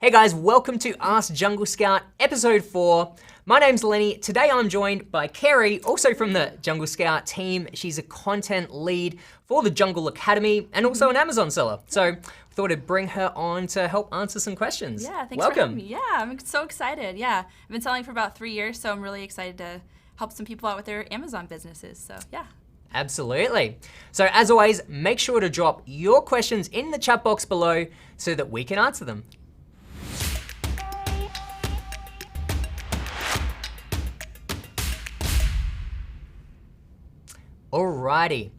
Hey guys, welcome to Ask Jungle Scout episode 4. My name's Lenny. Today I'm joined by Kerry, also from the Jungle Scout team. She's a content lead for the Jungle Academy and also an Amazon seller. So I thought I'd bring her on to help answer some questions. Yeah, thanks welcome. for having me. Yeah, I'm so excited. Yeah, I've been selling for about 3 years, so I'm really excited to help some people out with their Amazon businesses. So yeah. Absolutely. So as always, make sure to drop your questions in the chat box below so that we can answer them. Alrighty,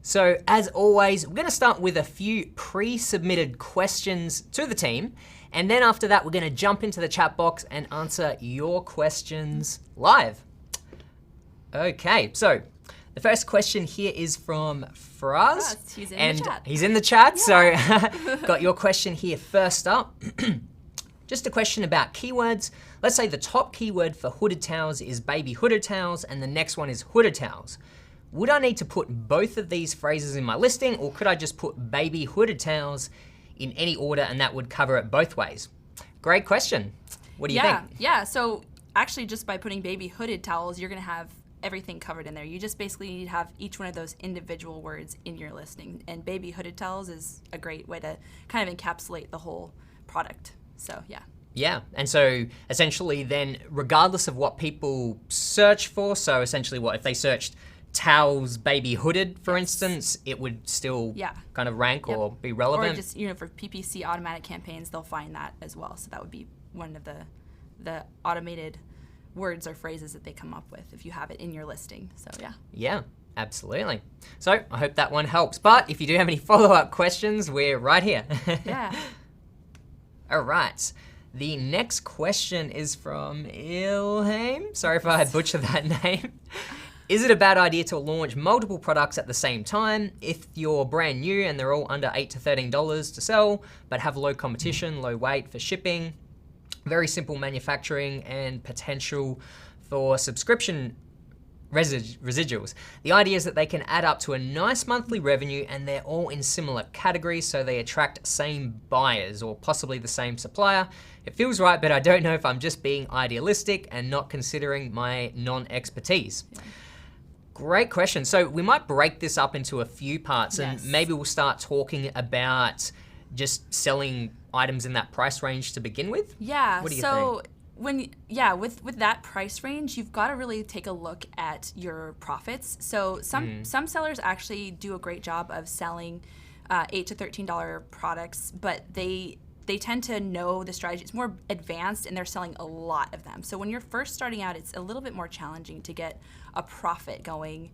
so as always, we're gonna start with a few pre-submitted questions to the team, and then after that, we're gonna jump into the chat box and answer your questions live. Okay, so the first question here is from Fraz. He's in and the chat. He's in the chat, so got your question here first up. Just a question about keywords. Let's say the top keyword for hooded towels is baby hooded towels, and the next one is hooded towels. Would I need to put both of these phrases in my listing, or could I just put baby hooded towels in any order and that would cover it both ways? Great question. What do you think? Yeah, so actually just by putting baby hooded towels, you're gonna have everything covered in there. You just basically need to have each one of those individual words in your listing. And baby hooded towels is a great way to kind of encapsulate the whole product. So yeah. Yeah, and so essentially then, regardless of what people search for, so essentially what, if they searched towels baby hooded, for instance, it would still kind of rank or be relevant? Or just, for PPC automatic campaigns, they'll find that as well. So that would be one of the automated words or phrases that they come up with if you have it in your listing, so yeah. Yeah, absolutely. So I hope that one helps, but if you do have any follow-up questions, we're right here. Yeah. All right. The next question is from Ilham. Sorry if I butchered that name. Is it a bad idea to launch multiple products at the same time if you're brand new and they're all under $8 to $13 to sell, but have low competition, low weight for shipping, very simple manufacturing, and potential for subscription residuals? The idea is that they can add up to a nice monthly revenue and they're all in similar categories, so they attract same buyers or possibly the same supplier. It feels right, but I don't know if I'm just being idealistic and not considering my non-expertise. Yeah. Great question. So we might break this up into a few parts, and maybe we'll start talking about just selling items in that price range to begin with. Yeah. What do you think? With that price range, you've got to really take a look at your profits. So some sellers actually do a great job of selling $8 to $13 products, but they tend to know the strategy. It's more advanced and they're selling a lot of them. So when you're first starting out, it's a little bit more challenging to get a profit going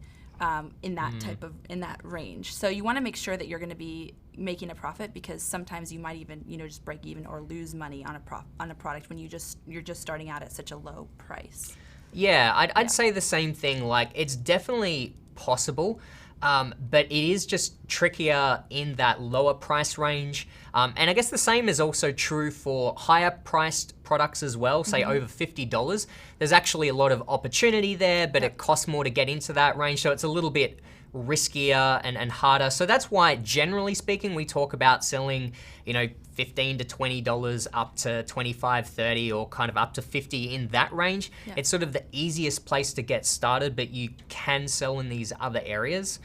in that range. So you want to make sure that you're going to be making a profit, because sometimes you might even just break even or lose money on a product when you're just starting out at such a low price. Yeah, I'd say the same thing. Like, it's definitely possible. But it is just trickier in that lower price range. And I guess the same is also true for higher priced products as well, say over $50. There's actually a lot of opportunity there, but it costs more to get into that range. So it's a little bit riskier and harder. So that's why, generally speaking, we talk about selling, $15 to $20 up to $25, $30, or kind of up to $50 in that range. Yeah. It's sort of the easiest place to get started, but you can sell in these other areas.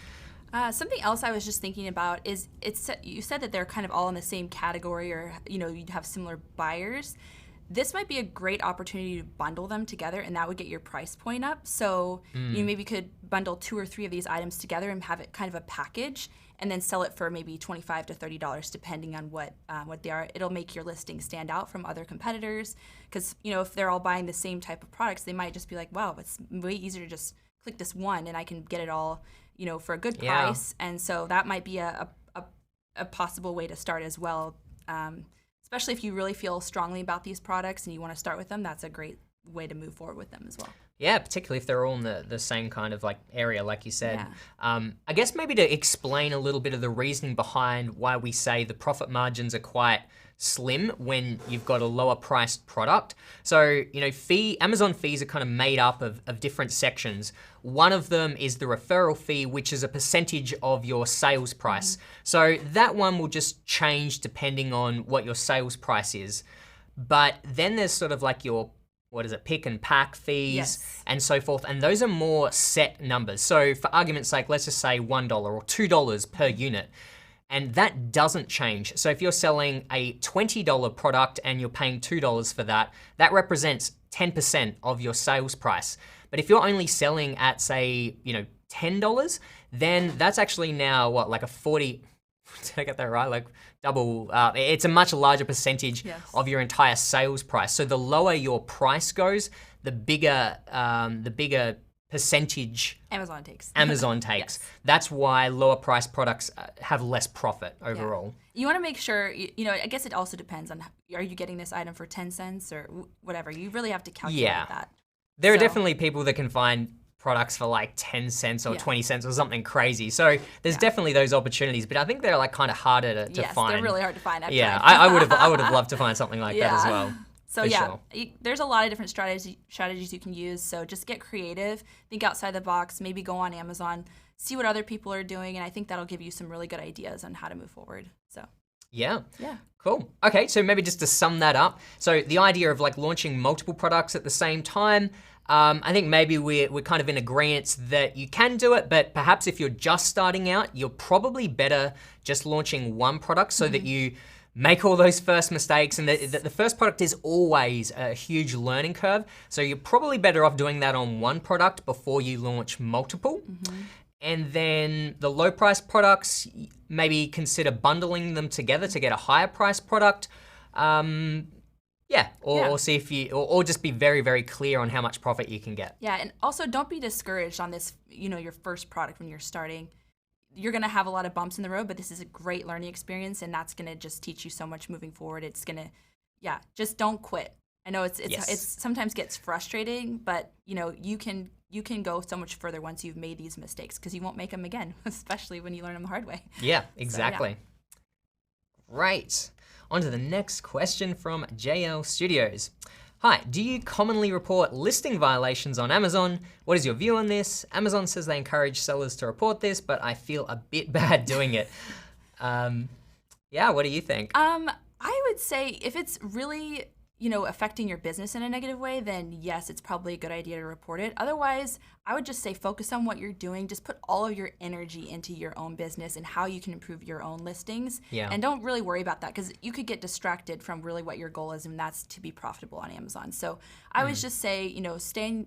Something else I was just thinking about is you said that they're kind of all in the same category, or you'd have similar buyers. This might be a great opportunity to bundle them together, and that would get your price point up. So you maybe could bundle 2 or 3 of these items together and have it kind of a package, and then sell it for maybe $25 to $30, depending on what they are. It'll make your listing stand out from other competitors, because if they're all buying the same type of products, they might just be like, wow, it's way easier to just click this one and I can get it all for a good price. And so that might be a possible way to start as well. Especially if you really feel strongly about these products and you want to start with them, that's a great way to move forward with them as well. Yeah, particularly if they're all in the same kind of area, like you said. Yeah. I guess maybe to explain a little bit of the reasoning behind why we say the profit margins are quite slim when you've got a lower priced product. So, Amazon fees are kind of made up of different sections. One of them is the referral fee, which is a percentage of your sales price. So that one will just change depending on what your sales price is. But then there's sort of like your, what is it, pick and pack fees Yes. and so forth. And those are more set numbers. So for argument's sake, let's just say $1 or $2 per unit. And that doesn't change. So if you're selling a $20 product and you're paying $2 for that, that represents 10% of your sales price. But if you're only selling at, say, $10, then that's actually now what, like a 40, did I get that right? Like double, it's a much larger percentage of your entire sales price. So the lower your price goes, the bigger percentage Amazon takes. Yes. That's why lower price products have less profit overall. Yeah. You want to make sure, I guess it also depends on, are you getting this item for 10 cents or whatever? You really have to calculate that. There are definitely people that can find products for like 10 cents or 20 cents or something crazy. So there's definitely those opportunities, but I think they're like kind of harder to find. Yes, they're really hard to find. I would have loved to find something like that as well. So there's a lot of different strategies you can use. So just get creative, think outside the box, maybe go on Amazon, see what other people are doing, and I think that'll give you some really good ideas on how to move forward. So yeah. Cool. Okay, so maybe just to sum that up. So the idea of like launching multiple products at the same time, I think maybe we're kind of in agreement that you can do it, but perhaps if you're just starting out, you're probably better just launching one product so that you make all those first mistakes, and the first product is always a huge learning curve. So you're probably better off doing that on one product before you launch multiple. And then the low price products, maybe consider bundling them together to get a higher price product. Or see if or just be very, very clear on how much profit you can get. Yeah, and also don't be discouraged on this, your first product when you're starting. You're gonna have a lot of bumps in the road, but this is a great learning experience, and that's gonna just teach you so much moving forward. It's gonna, just don't quit. I know it's sometimes gets frustrating, but you can go so much further once you've made these mistakes, because you won't make them again, especially when you learn them the hard way. Yeah, exactly. So, right. On to the next question from JL Studios. Hi, do you commonly report listing violations on Amazon? What is your view on this? Amazon says they encourage sellers to report this, but I feel a bit bad doing it. What do you think? I would say if it's really, affecting your business in a negative way, then yes, it's probably a good idea to report it. Otherwise, I would just say focus on what you're doing. Just put all of your energy into your own business and how you can improve your own listings. Yeah. And don't really worry about that, because you could get distracted from really what your goal is, and that's to be profitable on Amazon. So I would just say, stay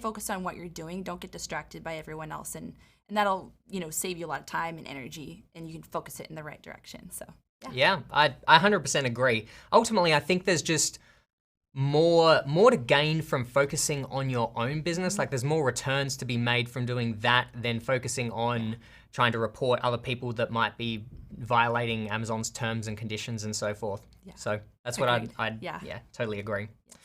focused on what you're doing. Don't get distracted by everyone else, and that'll, save you a lot of time and energy, and you can focus it in the right direction. So. Yeah, I 100% agree. Ultimately, I think there's just more to gain from focusing on your own business. Like there's more returns to be made from doing that than focusing on trying to report other people that might be violating Amazon's terms and conditions and so forth. Yeah. So that's what I'd totally agree. Yes.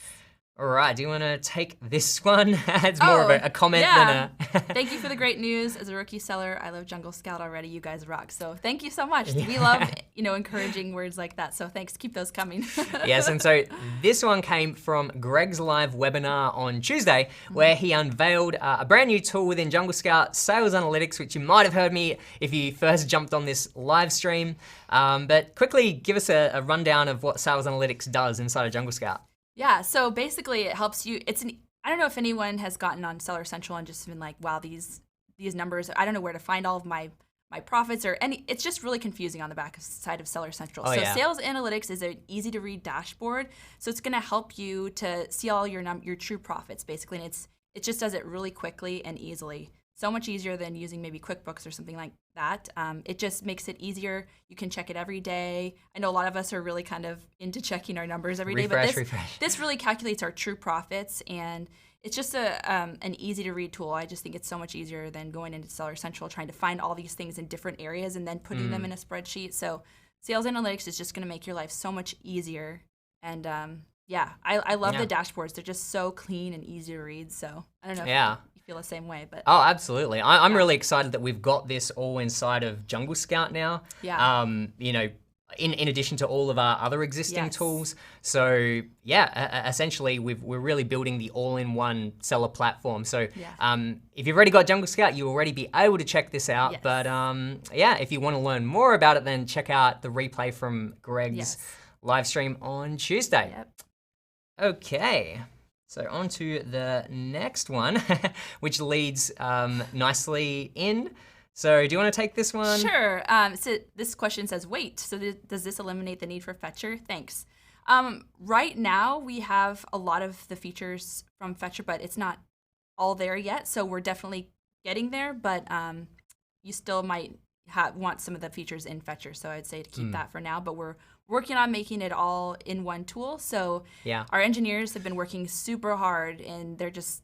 All right, do you want to take this one? It's more of a comment than a... Thank you for the great news. As a rookie seller, I love Jungle Scout already. You guys rock. So thank you so much. We love, encouraging words like that. So thanks. Keep those coming. Yes, and so this one came from Greg's live webinar on Tuesday, where he unveiled a brand new tool within Jungle Scout, Sales Analytics, which you might have heard me if you first jumped on this live stream. But quickly, give us a rundown of what Sales Analytics does inside of Jungle Scout. Yeah, so basically it helps you. I don't know if anyone has gotten on Seller Central and just been like, wow, these numbers, I don't know where to find all of my profits or any. It's just really confusing on the back side of Seller Central. Sales Analytics is an easy to read dashboard. So it's going to help you to see all your true profits basically, and it just does it really quickly and easily. So much easier than using maybe QuickBooks or something like that. It just makes it easier. You can check it every day. I know a lot of us are really kind of into checking our numbers every day, but this really calculates our true profits, and it's just an easy to read tool. I just think it's so much easier than going into Seller Central, trying to find all these things in different areas and then putting them in a spreadsheet. So Sales Analytics is just going to make your life so much easier. And I love the dashboards. They're just so clean and easy to read. So I don't know if you feel the same way, but absolutely. I'm really excited that we've got this all inside of Jungle Scout now. Yeah. In addition to all of our other existing tools. So essentially we're really building the all-in-one seller platform. So if you've already got Jungle Scout, you'll already be able to check this out. Yes. But if you want to learn more about it, then check out the replay from Greg's live stream on Tuesday. Yep. Okay. So on to the next one, which leads nicely in. So do you want to take this one? Sure. So this question says, wait, so does this eliminate the need for Fetcher? Thanks. Right now, we have a lot of the features from Fetcher, but it's not all there yet. So we're definitely getting there, but you still might want some of the features in Fetcher. So I'd say to keep that for now, but we're working on making it all in one tool. So our engineers have been working super hard, and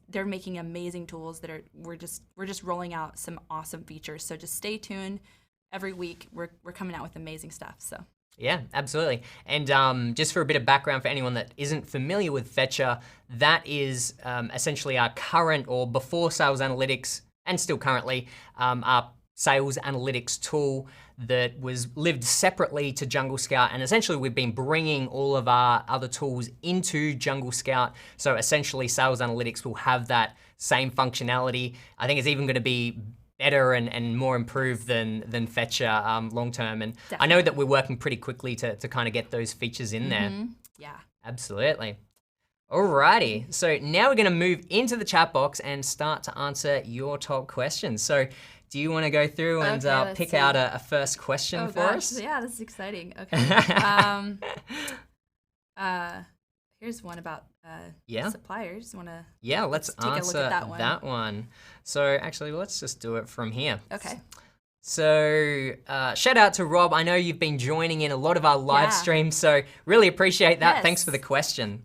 they're making amazing tools that we're just rolling out some awesome features. So just stay tuned. Every week we're coming out with amazing stuff. So yeah, absolutely. And just for a bit of background for anyone that isn't familiar with Fetcher, that is essentially our current or before Sales Analytics, and still currently, our sales analytics tool that lived separately to Jungle Scout. And essentially we've been bringing all of our other tools into Jungle Scout. So essentially Sales Analytics will have that same functionality. I think it's even gonna be better and more improved than Fetcher long term. And definitely. I know that we're working pretty quickly to kind of get those features in there. Yeah. Absolutely. Alrighty, so now we're gonna move into the chat box and start to answer your top questions. So do you wanna go through and pick out a first question for us? Yeah, this is exciting. Okay. Here's one about suppliers. Let's answer that one. So actually, let's just do it from here. Okay. So shout out to Rob. I know you've been joining in a lot of our live streams, so really appreciate that. Yes. Thanks for the question.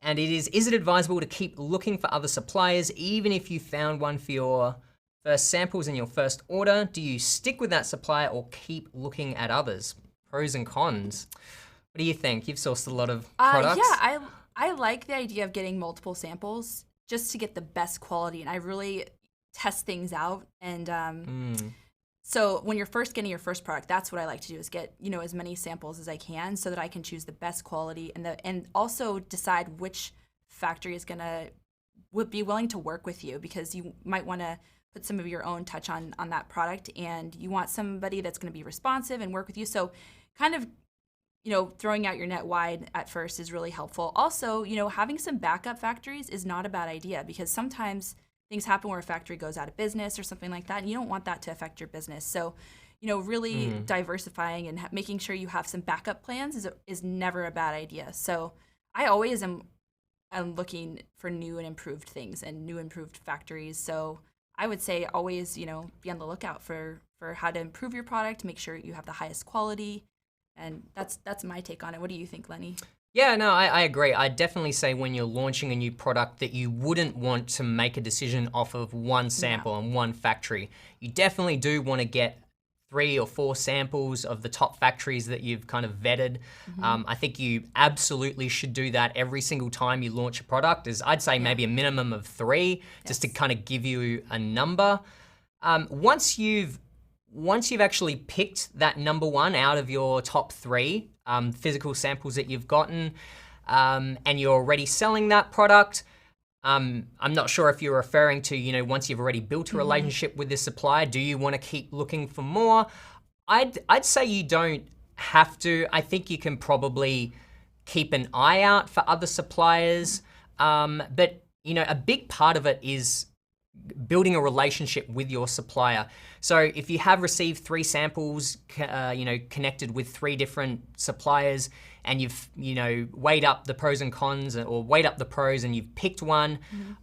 And is it advisable to keep looking for other suppliers even if you found one for your first samples in your first order? Do you stick with that supplier or keep looking at others? Pros and cons. What do you think? You've sourced a lot of products. I like the idea of getting multiple samples just to get the best quality, and I really test things out. And so when you're first getting your first product, that's what I like to do, is get as many samples as I can so that I can choose the best quality and also decide which factory is would be willing to work with you, because you might want to put some of your own touch on that product, and you want somebody that's going to be responsive and work with you. So kind of throwing out your net wide at first is really helpful. Also, having some backup factories is not a bad idea, because sometimes things happen where a factory goes out of business or something like that, and you don't want that to affect your business. So, really diversifying and making sure you have some backup plans is never a bad idea. So I always am looking for new and improved things and new improved factories. So I would say always, be on the lookout for how to improve your product, make sure you have the highest quality. And that's my take on it. What do you think, Lenny? Yeah, no, I agree. I definitely say when you're launching a new product that you wouldn't want to make a decision off of one sample and one factory. You definitely do want to get 3 or 4 samples of the top factories that you've kind of vetted. I think you absolutely should do that every single time you launch a product. I'd say maybe a minimum of 3, just to kind of give you a number. Once you've actually picked that number 1 out of your top 3 physical samples that you've gotten, and you're already selling that product, I'm not sure if you're referring to, once you've already built a relationship with this supplier, do you want to keep looking for more? I'd say you don't have to. I think you can probably keep an eye out for other suppliers, but a big part of it is building a relationship with your supplier. So if you have received 3 samples, connected with 3 different suppliers, and you've, weighed up the pros and cons, or weighed up the pros and you've picked one,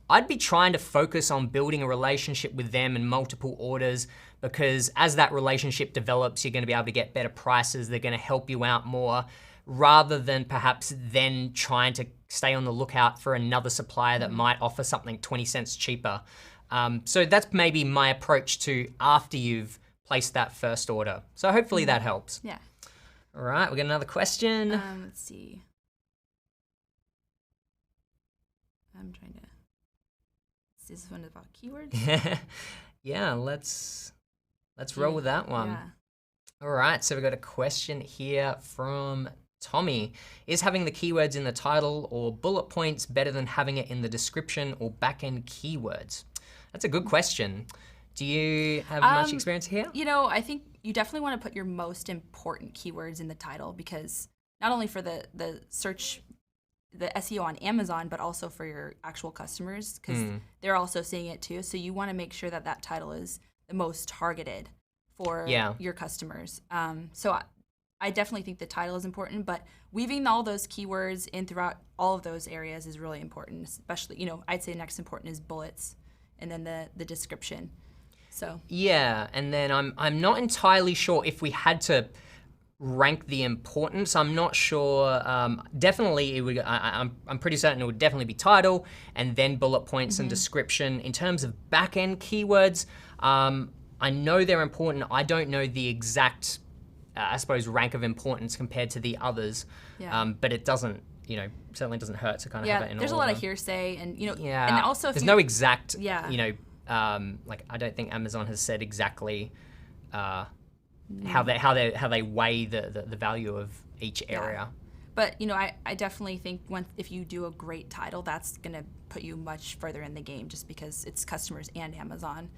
I'd be trying to focus on building a relationship with them in multiple orders, because as that relationship develops, you're gonna be able to get better prices, they're gonna help you out more, rather than perhaps then trying to stay on the lookout for another supplier that might offer something 20 cents cheaper. So that's maybe my approach to after you've placed that first order. So hopefully that helps. Yeah. All right, we got another question. Let's see. I'm trying to. Is this one about keywords? Yeah, let's roll with that one. Yeah. All right, so we've got a question here from Tommy. Is having the keywords in the title or bullet points better than having it in the description or back-end keywords? That's a good question. Do you have much experience here? I think you definitely want to put your most important keywords in the title, because not only for the search, the SEO on Amazon, but also for your actual customers, because they're also seeing it too. So you want to make sure that that title is the most targeted for your customers. So I definitely think the title is important, but weaving all those keywords in throughout all of those areas is really important, especially, I'd say next important is bullets and then the description. So yeah, and then I'm not entirely sure if we had to rank the importance. I'm not sure. Definitely, it would. I'm pretty certain it would definitely be title and then bullet points and description. In terms of back-end keywords, I know they're important. I don't know the exact, I suppose, rank of importance compared to the others. Yeah. But it doesn't, certainly doesn't hurt to kind of have it in all. There's a lot of hearsay, and and also there's no exact, like I don't think Amazon has said exactly how they weigh the value of each area. But I definitely think if you do a great title, that's gonna put you much further in the game, just because it's customers and Amazon.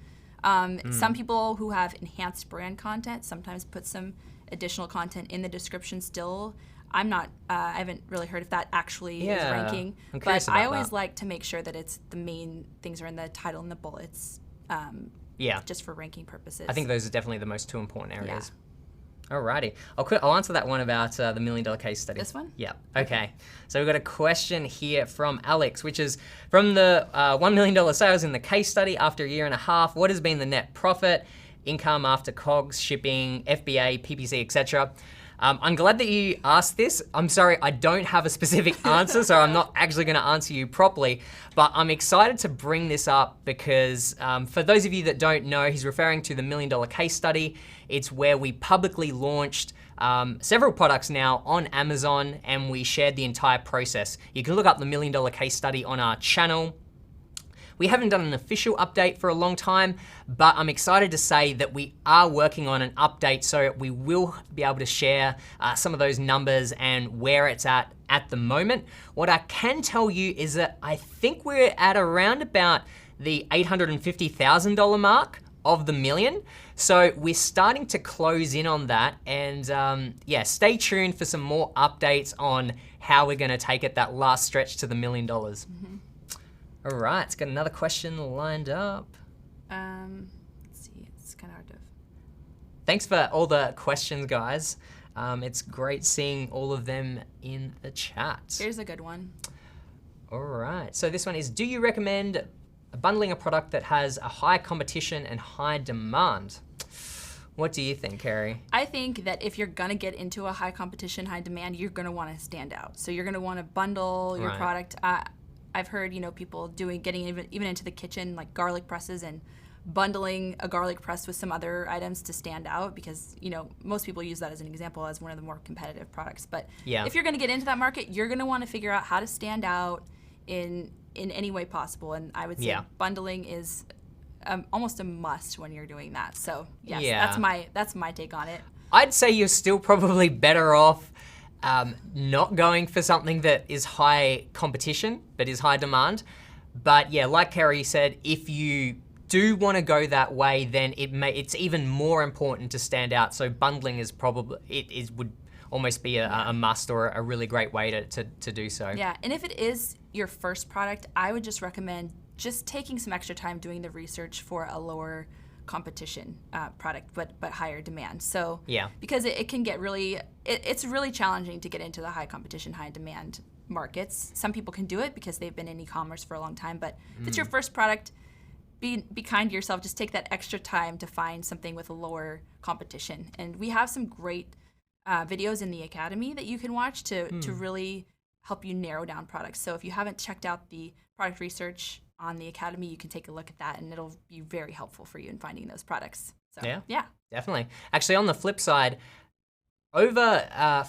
Some people who have enhanced brand content sometimes put some additional content in the description still. I haven't really heard if that actually is ranking, but I always like to make sure that it's the main things are in the title and the bullets. Just for ranking purposes. I think those are definitely the most two important areas. Alrighty, I'll answer that one about the $1 million case study. This one? Yeah. Okay. So we've got a question here from Alex, which is from the $1 million sales in the case study after a year and a half. What has been the net profit, income after COGS, shipping, FBA, PPC, etc.? I'm glad that you asked this. I'm sorry, I don't have a specific answer, so I'm not actually going to answer you properly, but I'm excited to bring this up because for those of you that don't know, he's referring to the $1 million case study. It's where we publicly launched several products now on Amazon, and we shared the entire process. You can look up the $1 million case study on our channel. We haven't done an official update for a long time, but I'm excited to say that we are working on an update, so we will be able to share some of those numbers and where it's at the moment. What I can tell you is that I think we're at around about the $850,000 mark of the million. So we're starting to close in on that, and stay tuned for some more updates on how we're gonna take it that last stretch to the $1 million. All right, it's got another question lined up. Let's see, it's kind of hard to. Thanks for all the questions, guys. It's great seeing all of them in the chat. Here's a good one. All right, so this one is, do you recommend bundling a product that has a high competition and high demand? What do you think, Carrie? I think that if you're gonna get into a high competition, high demand, you're gonna wanna stand out. So you're gonna wanna bundle your product. I've heard, people getting even into the kitchen, like garlic presses, and bundling a garlic press with some other items to stand out, because most people use that as an example as one of the more competitive products. But if you're going to get into that market, you're going to want to figure out how to stand out in any way possible. And I would say bundling is almost a must when you're doing that. So yes, that's my take on it. I'd say you're still probably better off not going for something that is high competition but is high demand. But yeah, like Carrie said, if you do want to go that way, then it's even more important to stand out. So bundling is would almost be a must, or a really great way to do so. Yeah, and if it is your first product, I would just recommend just taking some extra time doing the research for a lower competition product, but higher demand. So because it can get it's really challenging to get into the high competition, high demand markets. Some people can do it because they've been in e-commerce for a long time, but if it's your first product, be kind to yourself. Just take that extra time to find something with a lower competition. And we have some great videos in the Academy that you can watch to really help you narrow down products. So if you haven't checked out the product research on the Academy, you can take a look at that, and it'll be very helpful for you in finding those products. So, yeah, definitely. Actually, on the flip side, over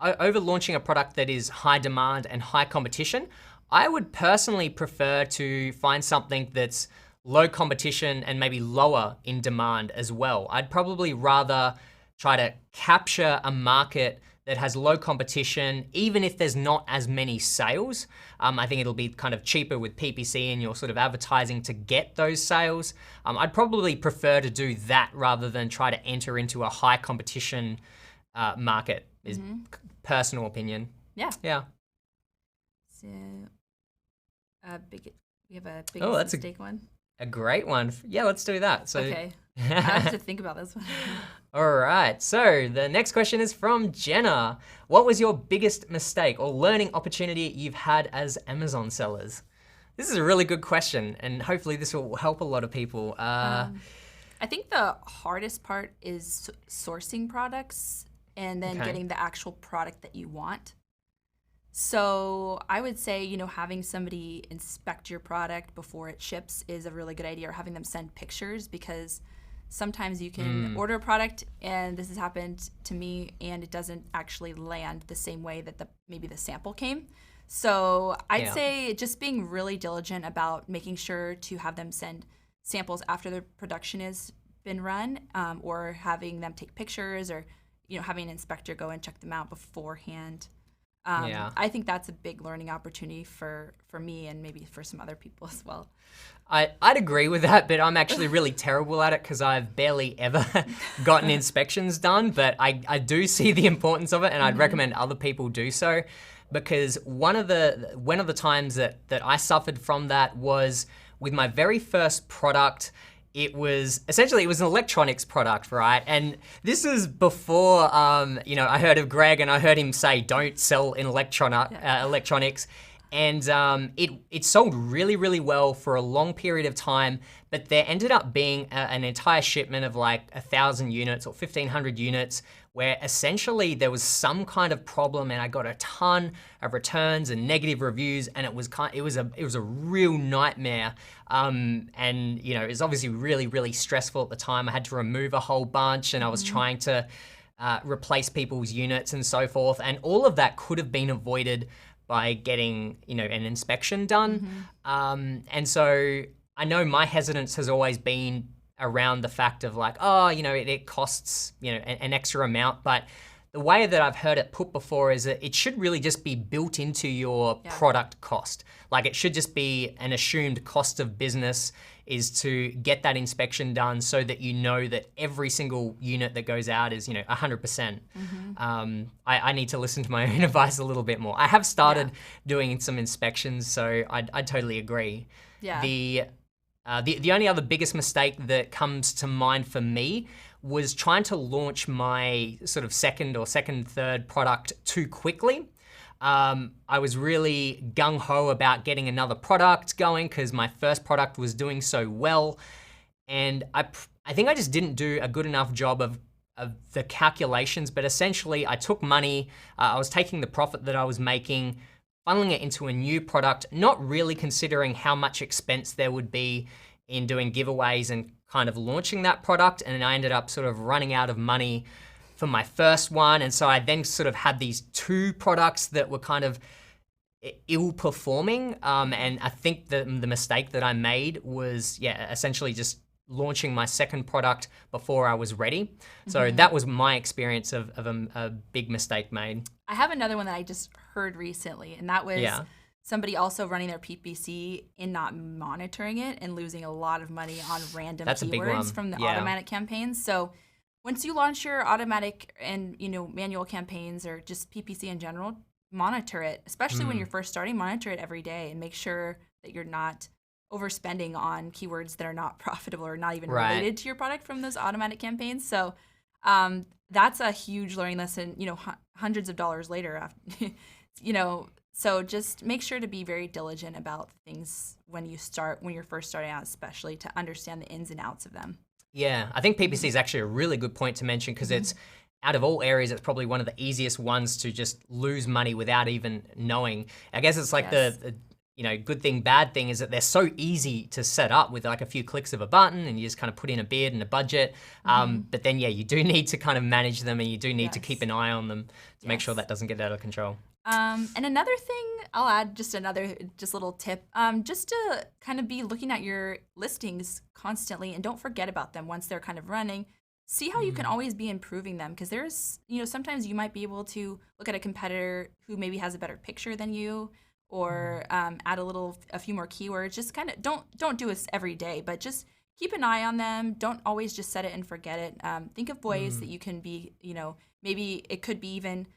launching a product that is high demand and high competition, I would personally prefer to find something that's low competition and maybe lower in demand as well. I'd probably rather try to capture a market that has low competition, even if there's not as many sales. I think it'll be kind of cheaper with PPC and your sort of advertising to get those sales. I'd probably prefer to do that rather than try to enter into a high competition market. is personal opinion. Yeah. Yeah. So, we have a biggest Oh, that's mistake one. a great one. Yeah, let's do that. So, Okay. I have to think about this one. All right. So the next question is from Jenna. What was your biggest mistake or learning opportunity you've had as Amazon sellers? This is a really good question, and hopefully this will help a lot of people. I think the hardest part is sourcing products and then Okay. getting the actual product that you want. So I would say, having somebody inspect your product before it ships is a really good idea, or having them send pictures, because sometimes you can order a product, and this has happened to me, and it doesn't actually land the same way that maybe the sample came. So I'd say just being really diligent about making sure to have them send samples after the production has been run, or having them take pictures, or having an inspector go and check them out beforehand. I think that's a big learning opportunity for me, and maybe for some other people as well. I'd agree with that, but I'm actually really terrible at it because I've barely ever gotten inspections done. But I do see the importance of it, and I'd recommend other people do so, because one of the times that I suffered from that was with my very first product. It was an electronics product, right? And this is before, I heard of Greg, and I heard him say, don't sell in electronics. And it sold really, really well for a long period of time, but there ended up being an entire shipment of like 1,000 units or 1,500 units, where essentially there was some kind of problem, and I got a ton of returns and negative reviews, and it was a real nightmare. And it was obviously really, really stressful at the time. I had to remove a whole bunch, and I was trying to replace people's units and so forth, and all of that could have been avoided by getting an inspection done. And so I know my hesitance has always been around the fact of like, it costs an extra amount, but the way that I've heard it put before is that it should really just be built into your product cost. Like, it should just be an assumed cost of business is to get that inspection done, so that that every single unit that goes out is 100%. I need to listen to my own advice a little bit more. I have started doing some inspections, so I totally agree. Yeah. The only other biggest mistake that comes to mind for me was trying to launch my sort of second, third product too quickly. I was really gung-ho about getting another product going because my first product was doing so well. And I think I just didn't do a good enough job of the calculations, but essentially I took money, I was taking the profit that I was making, funneling it into a new product, not really considering how much expense there would be in doing giveaways and kind of launching that product. And I ended up sort of running out of money for my first one. And so I then sort of had these two products that were kind of ill performing. And I think the mistake that I made was, essentially just launching my second product before I was ready. So that was my experience of a big mistake made. I have another one that I just heard recently, and that was somebody also running their PPC and not monitoring it and losing a lot of money on random keywords from the automatic campaigns. So once you launch your automatic and manual campaigns, or just PPC in general, monitor it, especially when you're first starting. Monitor it every day and make sure that you're not overspending on keywords that are not profitable or not even related to your product from those automatic campaigns. So that's a huge learning lesson, hundreds of dollars later, so just make sure to be very diligent about things when you're first starting out, especially to understand the ins and outs of them. Yeah, I think PPC is actually a really good point to mention, because it's, out of all areas, it's probably one of the easiest ones to just lose money without even knowing. I guess it's like the good thing, bad thing is that they're so easy to set up with like a few clicks of a button, and you just kind of put in a bid and a budget. But then, you do need to kind of manage them, and you do need to keep an eye on them to make sure that doesn't get out of control. And another thing, I'll add just little tip, just to kind of be looking at your listings constantly, and don't forget about them once they're kind of running. See how you can always be improving them, because there's, sometimes you might be able to look at a competitor who maybe has a better picture than you, or add a few more keywords. Just kind of don't do this every day, but just keep an eye on them. Don't always just set it and forget it. Think of ways that you can be, maybe it could be even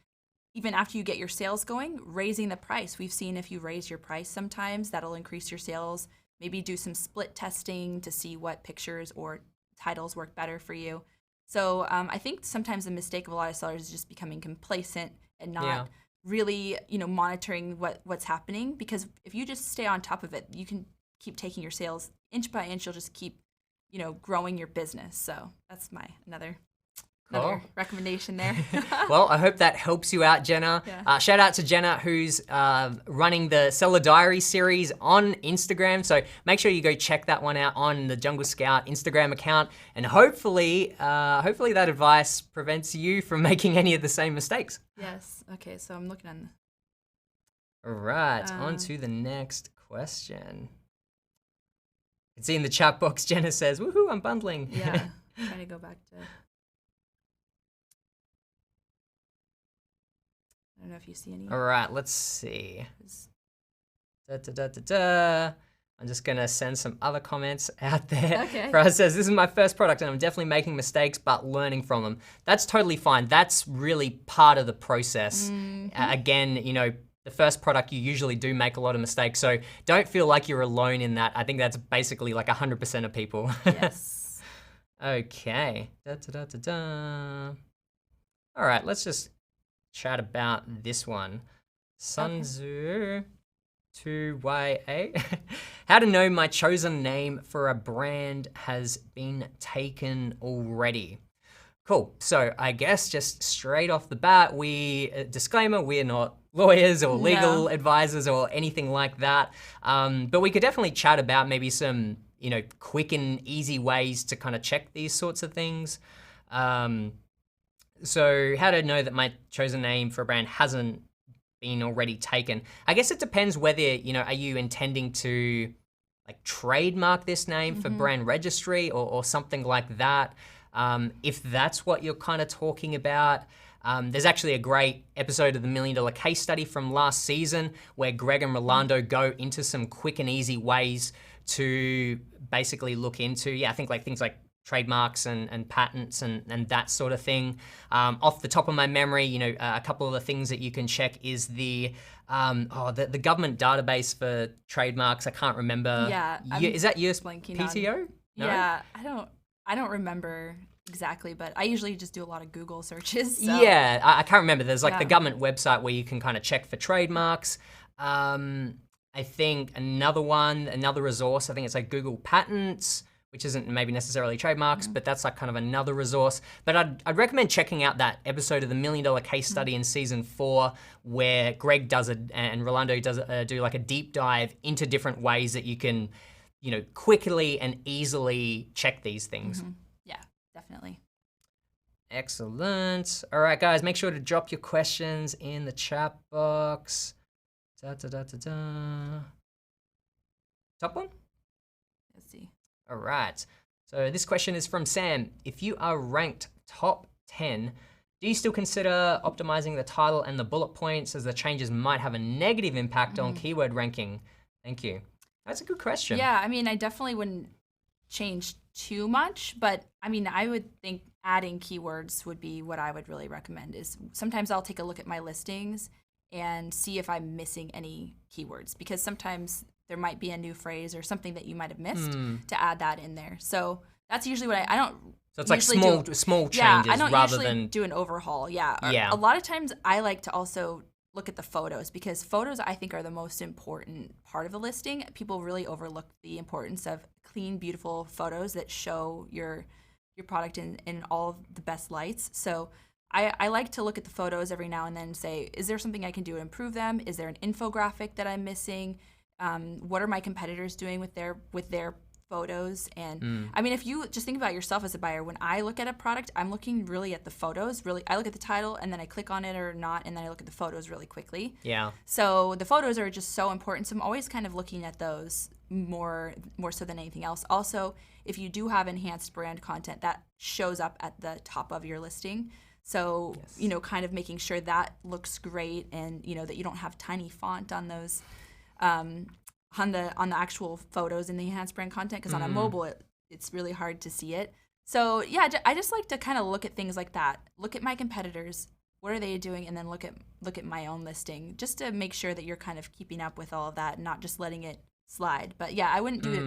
after you get your sales going, raising the price. We've seen if you raise your price sometimes, that'll increase your sales. Maybe do some split testing to see what pictures or titles work better for you. So I think sometimes the mistake of a lot of sellers is just becoming complacent and not really, monitoring what's happening. Because if you just stay on top of it, you can keep taking your sales inch by inch. You'll just keep, growing your business. So that's my another recommendation there. Well, I hope that helps you out, Jenna. Yeah. Shout out to Jenna, who's running the Seller Diary series on Instagram. So make sure you go check that one out on the Jungle Scout Instagram account. And hopefully that advice prevents you from making any of the same mistakes. Yes. Okay, so I'm looking on. All right, on to the next question. You can see in the chat box, Jenna says, woohoo, I'm bundling. Yeah, trying to go back to... I don't know if you see any. All right, let's see. I'm just gonna send some other comments out there. Okay. Faraz says, this is my first product and I'm definitely making mistakes, but learning from them. That's totally fine. That's really part of the process. Again, the first product, you usually do make a lot of mistakes. So don't feel like you're alone in that. I think that's basically like 100% of people. Yes. Okay. All right, let's just chat about this one. Sunzu 2YA. How to know my chosen name for a brand has been taken already. Cool. So I guess just straight off the bat, disclaimer, we're not lawyers or legal advisors or anything like that. But we could definitely chat about maybe some, quick and easy ways to kind of check these sorts of things. So how to know that my chosen name for a brand hasn't been already taken? I guess it depends whether, are you intending to like trademark this name for brand registry or something like that? If that's what you're kind of talking about, there's actually a great episode of the $1 Million Case Study from last season where Greg and Rolando go into some quick and easy ways to basically look into, I think like things like trademarks and patents and that sort of thing. Off the top of my memory, a couple of the things that you can check is the government database for trademarks. I can't remember. Yeah. Is that US blanking PTO? No? Yeah, I don't remember exactly, but I usually just do a lot of Google searches. So. Yeah, I can't remember. There's like the government website where you can kind of check for trademarks. I think another resource, I think it's like Google Patents, which isn't maybe necessarily trademarks, but that's like kind of another resource. But I'd recommend checking out that episode of the $1 Million Case Study in season 4, where Greg does it and Rolando does do like a deep dive into different ways that you can, quickly and easily check these things. Yeah, definitely. Excellent. All right, guys, make sure to drop your questions in the chat box. Top one? Let's see. All right. So this question is from Sam. If you are ranked top 10, do you still consider optimizing the title and the bullet points, as the changes might have a negative impact on keyword ranking? Thank you. That's a good question. Yeah, I definitely wouldn't change too much, but I would think adding keywords would be what I would really recommend. Is sometimes I'll take a look at my listings and see if I'm missing any keywords, because sometimes there might be a new phrase or something that you might have missed to add that in there. So that's usually what I don't. So it's like small changes I don't rather usually than do an overhaul. Yeah. Yeah. A lot of times I like to also look at the photos, because photos I think are the most important part of the listing. People really overlook the importance of clean, beautiful photos that show your product in all the best lights. So I like to look at the photos every now and then and say, is there something I can do to improve them? Is there an infographic that I'm missing? What are my competitors doing with their photos? And if you just think about yourself as a buyer, when I look at a product, I'm looking really at the photos. Really, I look at the title and then I click on it or not, and then I look at the photos really quickly. Yeah. So the photos are just so important. So I'm always kind of looking at those more so than anything else. Also, if you do have enhanced brand content, that shows up at the top of your listing. So, yes. Kind of making sure that looks great, and, that you don't have tiny font on those, on the actual photos in the enhanced brand content, because on a mobile, it's really hard to see it. So yeah, I just like to kind of look at things like that. Look at my competitors, what are they doing, and then look at my own listing, just to make sure that you're kind of keeping up with all of that and not just letting it slide. But yeah, I wouldn't do it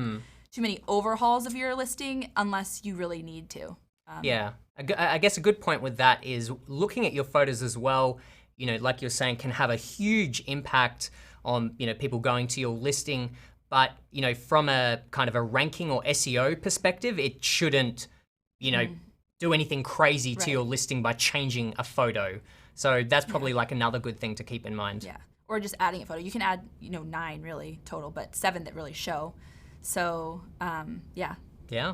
too many overhauls of your listing unless you really need to. Yeah, I guess a good point with that is looking at your photos as well, you know, like you're saying, can have a huge impact on, you know, people going to your listing. But, you know, from a kind of a ranking or SEO perspective, it shouldn't, you know, do anything crazy to your listing by changing a photo. So that's probably like another good thing to keep in mind. Yeah, or just adding a photo. You can add, 9 really total, but 7 that really show. So, yeah. Yeah,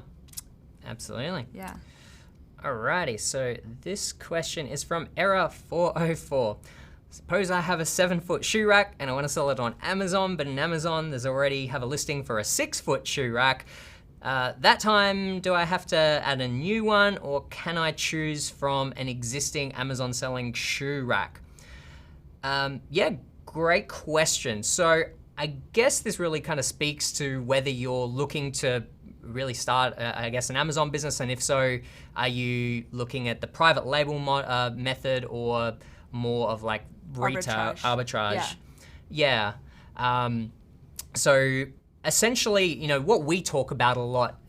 absolutely. Yeah. Alrighty, so this question is from Error404. Suppose I have a 7-foot shoe rack and I want to sell it on Amazon, but in Amazon there's already have a listing for a 6-foot shoe rack. That time, do I have to add a new one, or can I choose from an existing Amazon selling shoe rack? Yeah, great question. So I guess this really kind of speaks to whether you're looking to really start, I guess, an Amazon business, and if so, are you looking at the private label method or more of like retail arbitrage? Yeah. So essentially, what we talk about a lot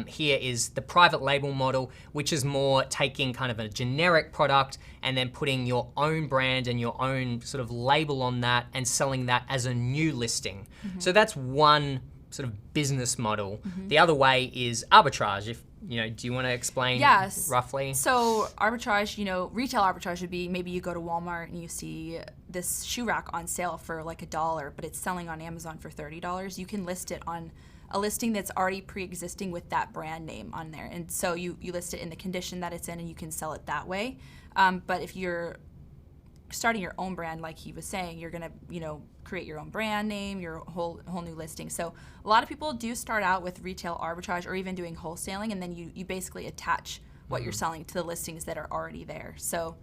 here is the private label model, which is more taking kind of a generic product and then putting your own brand and your own sort of label on that and selling that as a new listing. So that's one sort of business model. The other way is arbitrage. If do you want to explain roughly? So arbitrage, retail arbitrage would be maybe you go to Walmart and you see this shoe rack on sale for like $1, but it's selling on Amazon for $30. You can list it on a listing that's already pre-existing with that brand name on there. And so you list it in the condition that it's in and you can sell it that way. But if you're starting your own brand, like he was saying, you're gonna, create your own brand name, your whole new listing. So a lot of people do start out with retail arbitrage or even doing wholesaling, and then you basically attach what you're selling to the listings that are already there. So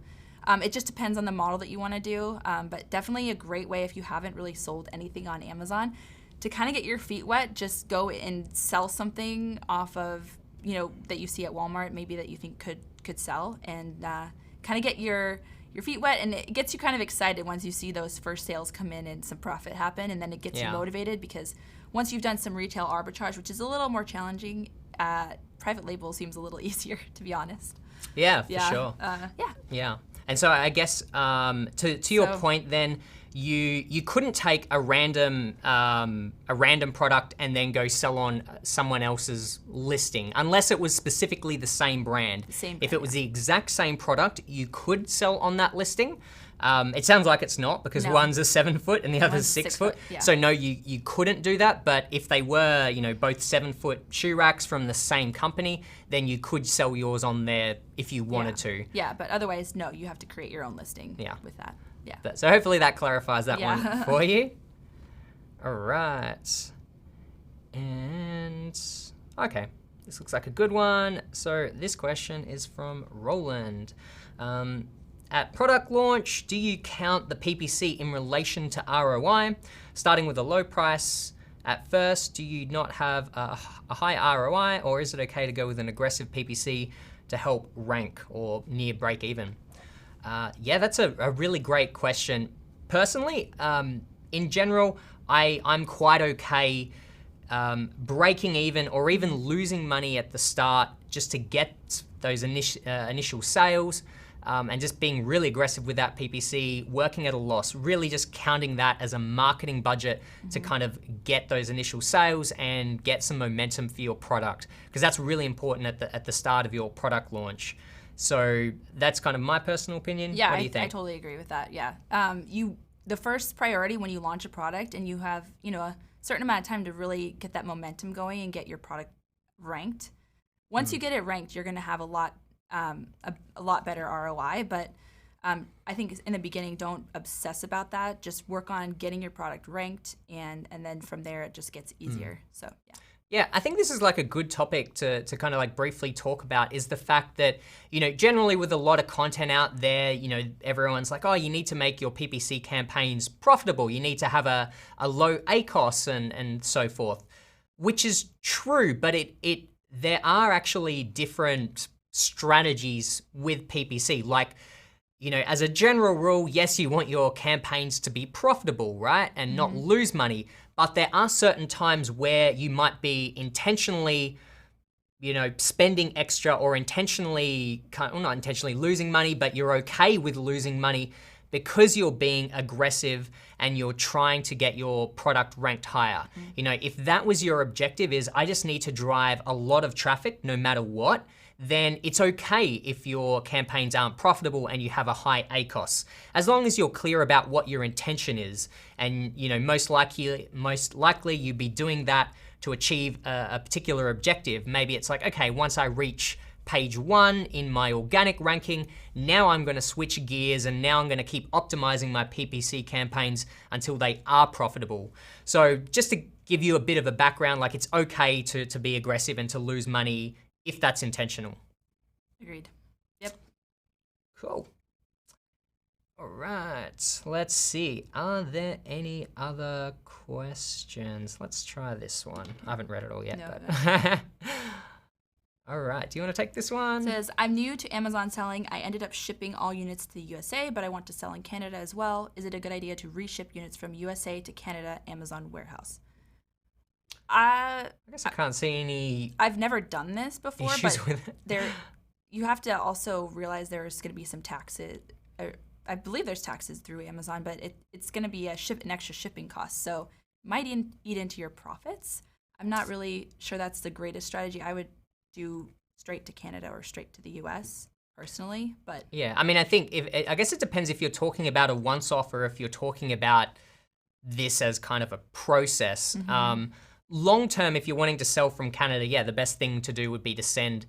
it just depends on the model that you want to do, but definitely a great way if you haven't really sold anything on Amazon to kind of get your feet wet. Just go and sell something off of that you see at Walmart, maybe that you think could sell, and kind of get your feet wet, and it gets you kind of excited once you see those first sales come in and some profit happen, and then it gets you motivated, because once you've done some retail arbitrage, which is a little more challenging, private label seems a little easier, to be honest. Yeah, for sure. Yeah. And so I guess to your point then, you couldn't take a random product and then go sell on someone else's listing unless it was specifically the same brand. If it was the exact same product, you could sell on that listing. It sounds like it's not, because one's a 7-foot and the other's 6-foot. So no, you couldn't do that. But if they were, both 7-foot shoe racks from the same company, then you could sell yours on there if you wanted to. Yeah, but otherwise, no, you have to create your own listing with that. Yeah. So hopefully that clarifies that one for you. All right. And okay, this looks like a good one. So this question is from Roland. At product launch, do you count the PPC in relation to ROI? Starting with a low price at first, do you not have a high ROI, or is it okay to go with an aggressive PPC to help rank or near break even? Yeah, that's a really great question. Personally, in general, I'm quite okay breaking even or even losing money at the start just to get those initial sales, and just being really aggressive with that PPC, working at a loss, really just counting that as a marketing budget to kind of get those initial sales and get some momentum for your product, because that's really important at the start of your product launch. So that's kind of my personal opinion. Yeah, what do you think? I totally agree with that. Yeah, the first priority when you launch a product and you have a certain amount of time to really get that momentum going and get your product ranked. Once you get it ranked, you're going to have a lot better ROI. But I think in the beginning, don't obsess about that. Just work on getting your product ranked, and then from there it just gets easier. So yeah. Yeah, I think this is like a good topic to kind of like briefly talk about, is the fact that, generally with a lot of content out there, everyone's like, oh, you need to make your PPC campaigns profitable. You need to have a low ACOS and so forth, which is true, but it there are actually different strategies with PPC. Like, as a general rule, yes, you want your campaigns to be profitable, right? And not lose money. But there are certain times where you might be intentionally, spending extra or intentionally, well, not intentionally losing money, but you're okay with losing money because you're being aggressive and you're trying to get your product ranked higher. If that was your objective, is I just need to drive a lot of traffic no matter what, then it's okay if your campaigns aren't profitable and you have a high ACoS. As long as you're clear about what your intention is, and most likely you'd be doing that to achieve a particular objective. Maybe it's like, okay, once I reach page 1 in my organic ranking, now I'm going to switch gears and now I'm going to keep optimizing my PPC campaigns until they are profitable. So just to give you a bit of a background, like, it's okay to be aggressive and to lose money if that's intentional. Agreed. Yep. Cool. All right, let's see. Are there any other questions? Let's try this one. I haven't read it all yet. No. But all right, do you want to take this one? It says, I'm new to Amazon selling. I ended up shipping all units to the USA, but I want to sell in Canada as well. Is it a good idea to reship units from USA to Canada Amazon warehouse? I guess I can't see any. I've never done this before, issues but with it. You have to also realize there's going to be some taxes. I believe there's taxes through Amazon, but it's going to be an extra shipping cost. So it might eat into your profits. I'm not really sure that's the greatest strategy. I would do straight to Canada or straight to the US personally, but yeah, I mean, I guess it depends if you're talking about a once-off or if you're talking about this as kind of a process. Long term, if you're wanting to sell from Canada, yeah, the best thing to do would be to send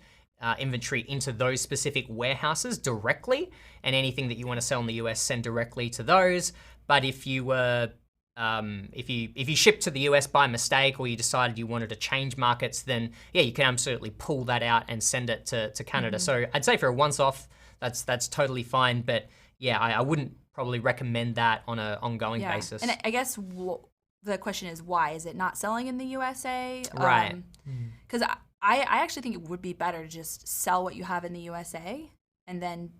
inventory into those specific warehouses directly, and anything that you want to sell in the US, send directly to those. But if you were if you shipped to the US by mistake, or you decided you wanted to change markets, then yeah, you can absolutely pull that out and send it to Canada. So I'd say for a once-off, that's totally fine. But yeah, I wouldn't probably recommend that on an ongoing basis. And I guess the question is, why is it not selling in the USA? Right. Because I actually think it would be better to just sell what you have in the USA, and then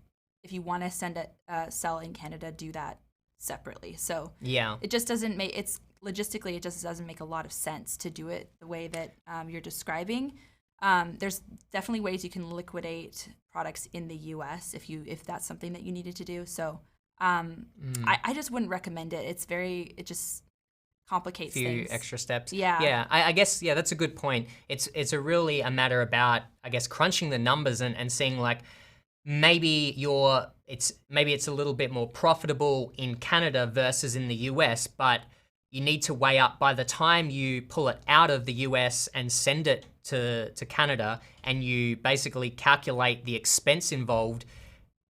if you want to sell in Canada, do that separately. So yeah, it just doesn't make logistically, it just doesn't make a lot of sense to do it the way that you're describing. There's definitely ways you can liquidate products in the US if that's something that you needed to do. So I just wouldn't recommend it. It just complicates few things. Extra steps. Yeah. I guess that's a good point. It's really a matter about, I guess, crunching the numbers and seeing, like, maybe it's a little bit more profitable in Canada versus in the US, but you need to weigh up, by the time you pull it out of the US and send it to Canada, and you basically calculate the expense involved,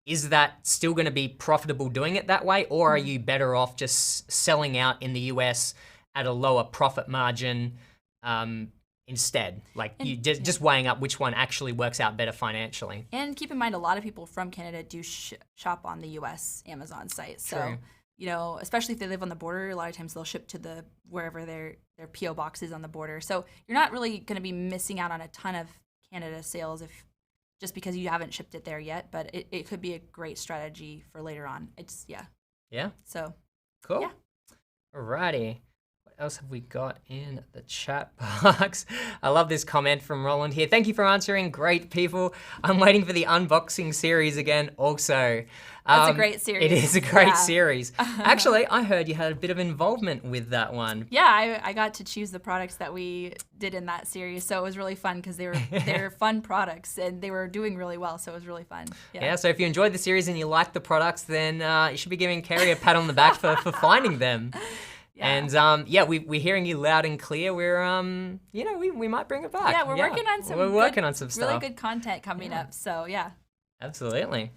is that still going to be profitable doing it that way? Or are you better off just selling out in the US at a lower profit margin instead? Like, you just weighing up which one actually works out better financially. And keep in mind, a lot of people from Canada do shop on the US Amazon site. So, True. Especially if they live on the border, a lot of times they'll ship to wherever their PO box is on the border. So you're not really going to be missing out on a ton of Canada sales just because you haven't shipped it there yet, but it could be a great strategy for later on. Yeah. So cool. Yeah. Alrighty. What else have we got in the chat box? I love this comment from Roland here. Thank you for answering. Great people. I'm waiting for the unboxing series again also. That's a great series. It is a great series. Actually, I heard you had a bit of involvement with that one. Yeah, I got to choose the products that we did in that series, so it was really fun because they were fun products and they were doing really well, so it was really fun. Yeah, so if you enjoyed the series and you like the products, then you should be giving Kerry a pat on the back for finding them. Yeah. And we're hearing you loud and clear. We're we might bring it back. Yeah, we're working on some stuff. Really good content coming up. So yeah. Absolutely.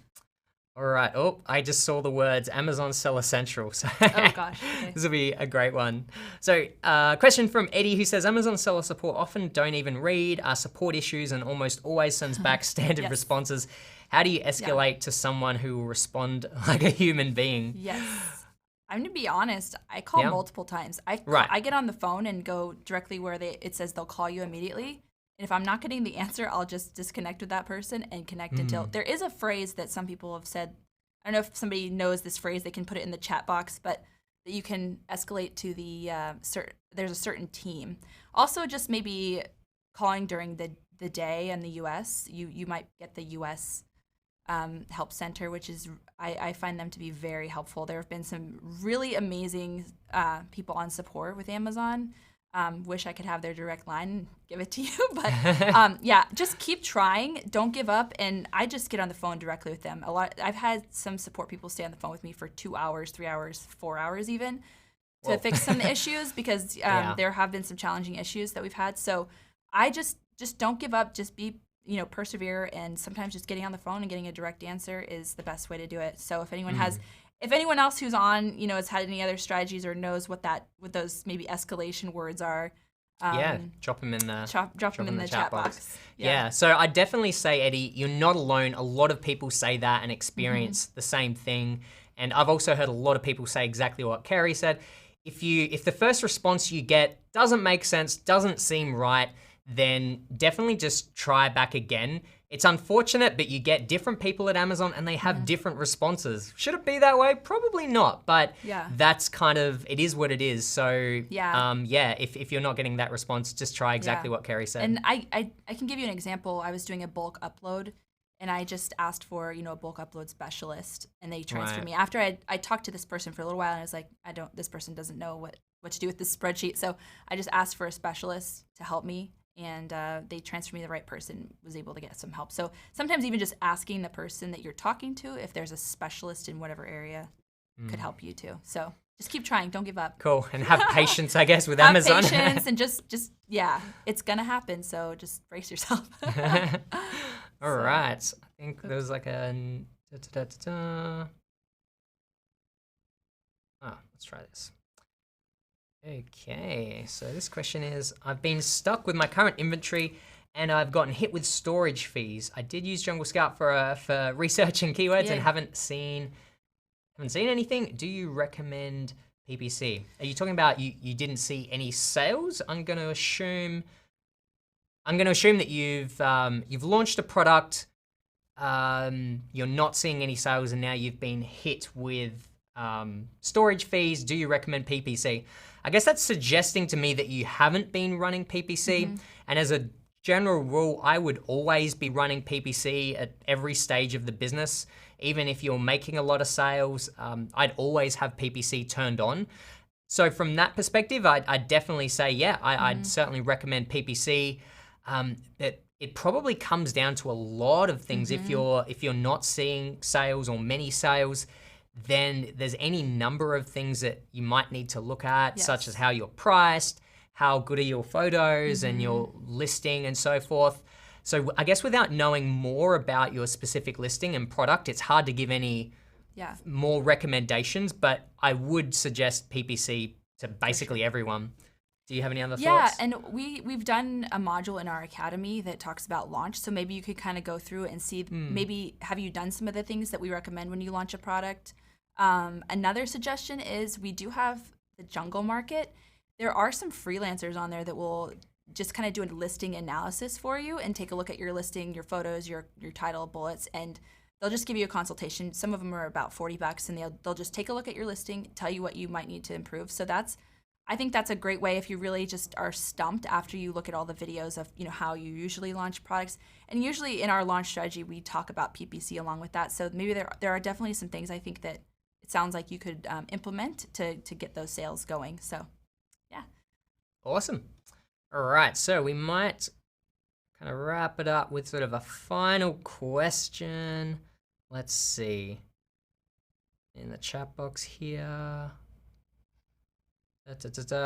All right. Oh, I just saw the words Amazon Seller Central. So oh gosh. Okay. This will be a great one. So question from Eddie, who says Amazon seller support often don't even read support issues and almost always sends back standard responses. How do you escalate to someone who will respond like a human being? Yes. I'm going to be honest. I call multiple times. I get on the phone and go directly where it says they'll call you immediately. And if I'm not getting the answer, I'll just disconnect with that person and connect until there is a phrase that some people have said. I don't know if somebody knows this phrase, they can put it in the chat box, but that you can escalate to the there's a certain team. Also, just maybe calling during the day in the U.S. You might get the U.S. Help Center, which is I find them to be very helpful. There have been some really amazing people on support with Amazon. Wish I could have their direct line and give it to you. But yeah, just keep trying. Don't give up. And I just get on the phone directly with them. I've had some support people stay on the phone with me for 2 hours, 3 hours, 4 hours even to fix some issues because there have been some challenging issues that we've had. So I just don't give up. Just be, persevere. And sometimes just getting on the phone and getting a direct answer is the best way to do it. So if anyone else who's on, has had any other strategies or knows what those maybe escalation words are, drop them in the drop them in the chat box. Yeah, so I definitely say, Eddie, you're not alone. A lot of people say that and experience the same thing. And I've also heard a lot of people say exactly what Kerry said. If the first response you get doesn't make sense, doesn't seem right, then definitely just try back again. It's unfortunate, but you get different people at Amazon and they have different responses. Should it be that way? Probably not, but that's it is what it is. So if you're not getting that response, just try exactly what Kerry said. And I can give you an example. I was doing a bulk upload and I just asked for, a bulk upload specialist and they transferred me. After I talked to this person for a little while and I was like, this person doesn't know what to do with this spreadsheet. So I just asked for a specialist to help me. And they transferred me to the right person, was able to get some help. So sometimes even just asking the person that you're talking to if there's a specialist in whatever area could help you too. So just keep trying. Don't give up. Cool. And have patience, I guess, with Amazon. Have patience and just it's going to happen. So just brace yourself. All right. I think there was like a... let's try this. Okay, so this question is, I've been stuck with my current inventory and I've gotten hit with storage fees. I did use Jungle Scout for researching keywords and haven't seen anything. Do you recommend PPC? Are you talking about you didn't see any sales? I'm going to assume that you've launched a product, you're not seeing any sales, and now you've been hit with storage fees. Do you recommend PPC? I guess that's suggesting to me that you haven't been running PPC. And as a general rule, I would always be running PPC at every stage of the business. Even if you're making a lot of sales, I'd always have PPC turned on. So from that perspective, I'd definitely say, I'd certainly recommend PPC. It probably comes down to a lot of things. If you're not seeing sales or many sales, then there's any number of things that you might need to look at, such as how you're priced, how good are your photos and your listing and so forth. So I guess without knowing more about your specific listing and product, it's hard to give any more recommendations, but I would suggest PPC to basically everyone. Do you have any other thoughts? Yeah, and we've done a module in our academy that talks about launch, so maybe you could kind of go through and see, maybe have you done some of the things that we recommend when you launch a product? Another suggestion is we do have the Jungle Market. There are some freelancers on there that will just kind of do a listing analysis for you and take a look at your listing, your photos, your title, bullets, and they'll just give you a consultation. Some of them are about $40, and they'll just take a look at your listing, tell you what you might need to improve. So I think that's a great way if you really just are stumped after you look at all the videos of how you usually launch products. And usually in our launch strategy, we talk about PPC along with that. So maybe there are definitely some things I think that it sounds like you could implement to get those sales going. So, yeah. Awesome. All right, so we might kind of wrap it up with sort of a final question. Let's see. In the chat box here.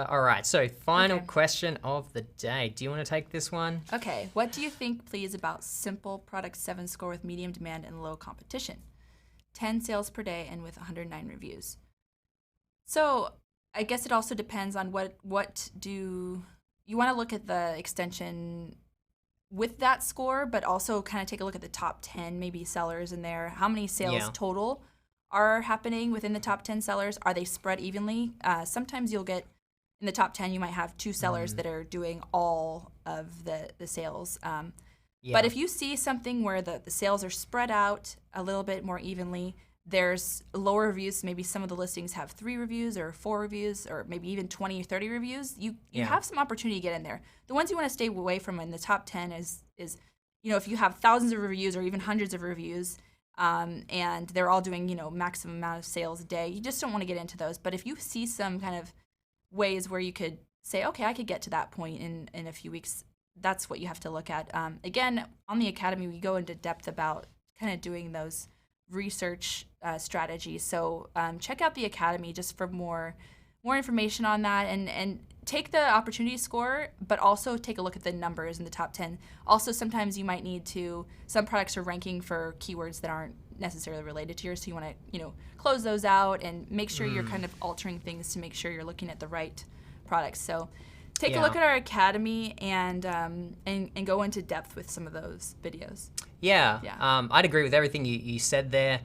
All right, so final question of the day. Do you want to take this one? Okay. What do you think, please, about simple product 7 score with medium demand and low competition? 10 sales per day and with 109 reviews. So I guess it also depends on what do you want to look at the extension with that score, but also kind of take a look at the top 10 maybe sellers in there. How many sales total are happening within the top 10 sellers? Are they spread evenly? Sometimes you'll get, in the top 10, you might have 2 sellers that are doing all of the sales. But if you see something where the sales are spread out a little bit more evenly, there's lower reviews. Maybe some of the listings have 3 reviews or 4 reviews, or maybe even 20 or 30 reviews. You have some opportunity to get in there. The ones you want to stay away from in the top 10 is if you have thousands of reviews or even hundreds of reviews, and they're all doing maximum amount of sales a day, you just don't want to get into those. But if you see some kind of ways where you could say, okay, I could get to that point in a few weeks, that's what you have to look at. Again, on the Academy, we go into depth about kind of doing those research strategies. So check out the Academy just for more information on that, and take the opportunity score, but also take a look at the numbers in the top 10. Also, sometimes you might need to, some products are ranking for keywords that aren't necessarily related to yours, so you want to close those out and make sure you're kind of altering things to make sure you're looking at the right products. So take a look at our Academy and go into depth with some of those videos. I'd agree with everything you said there.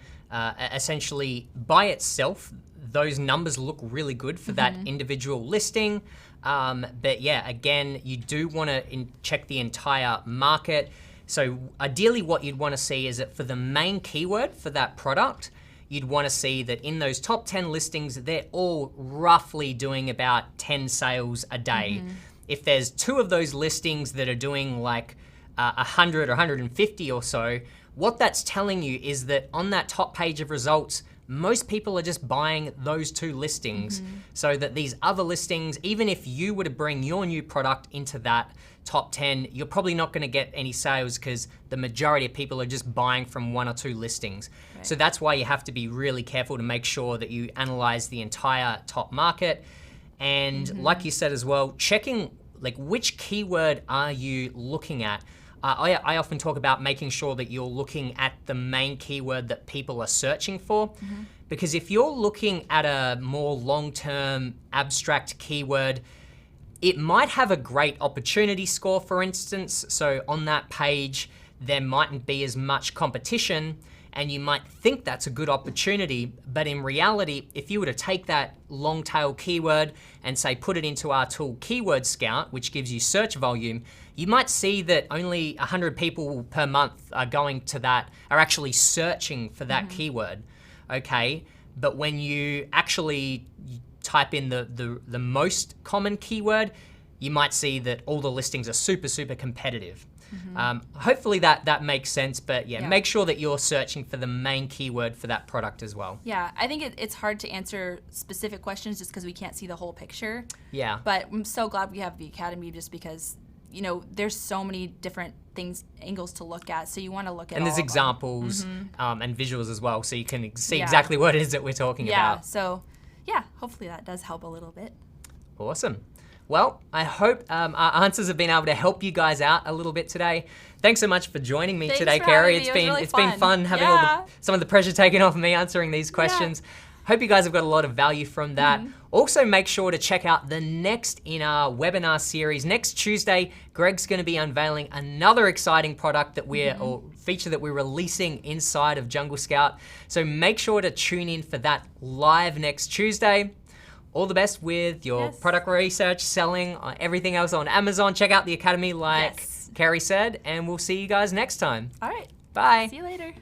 Essentially, by itself, those numbers look really good for that individual listing. But yeah, again, you do want to check the entire market. So ideally what you'd want to see is that for the main keyword for that product, you'd want to see that in those top 10 listings, they're all roughly doing about 10 sales a day. If there's 2 of those listings that are doing like 100 or 150 or so, what that's telling you is that on that top page of results, most people are just buying those 2 listings, so that these other listings, even if you were to bring your new product into that top 10, you're probably not going to get any sales because the majority of people are just buying from 1 or 2 listings. Right. So that's why you have to be really careful to make sure that you analyze the entire top market. And like you said as well, checking like which keyword are you looking at. I often talk about making sure that you're looking at the main keyword that people are searching for. Because if you're looking at a more long-term abstract keyword, it might have a great opportunity score, for instance. So on that page, there mightn't be as much competition, and you might think that's a good opportunity. But in reality, if you were to take that long tail keyword and say, put it into our tool Keyword Scout, which gives you search volume, you might see that only 100 people per month are going to that, are actually searching for that keyword, okay? But when you actually type in the most common keyword, you might see that all the listings are super, super competitive. Hopefully that makes sense, but make sure that you're searching for the main keyword for that product as well. Yeah, I think it's hard to answer specific questions just because we can't see the whole picture. Yeah. But I'm so glad we have the Academy just because, there's so many different angles to look at, so you want to look at and there's examples and visuals as well, so you can see exactly what it is that we're talking about. Yeah, so hopefully that does help a little bit. Awesome. Well, I hope our answers have been able to help you guys out a little bit today. Thanks so much for joining me today, Carrie. It's been fun having some of the pressure taken off of me answering these questions. Hope you guys have got a lot of value from that. Also, make sure to check out the next in our webinar series. Next Tuesday, Greg's going to be unveiling another exciting product that or feature that we're releasing inside of Jungle Scout. So make sure to tune in for that live next Tuesday. All the best with your product research, selling, everything else on Amazon. Check out the Academy like Carrie said, and we'll see you guys next time. All right. Bye. See you later.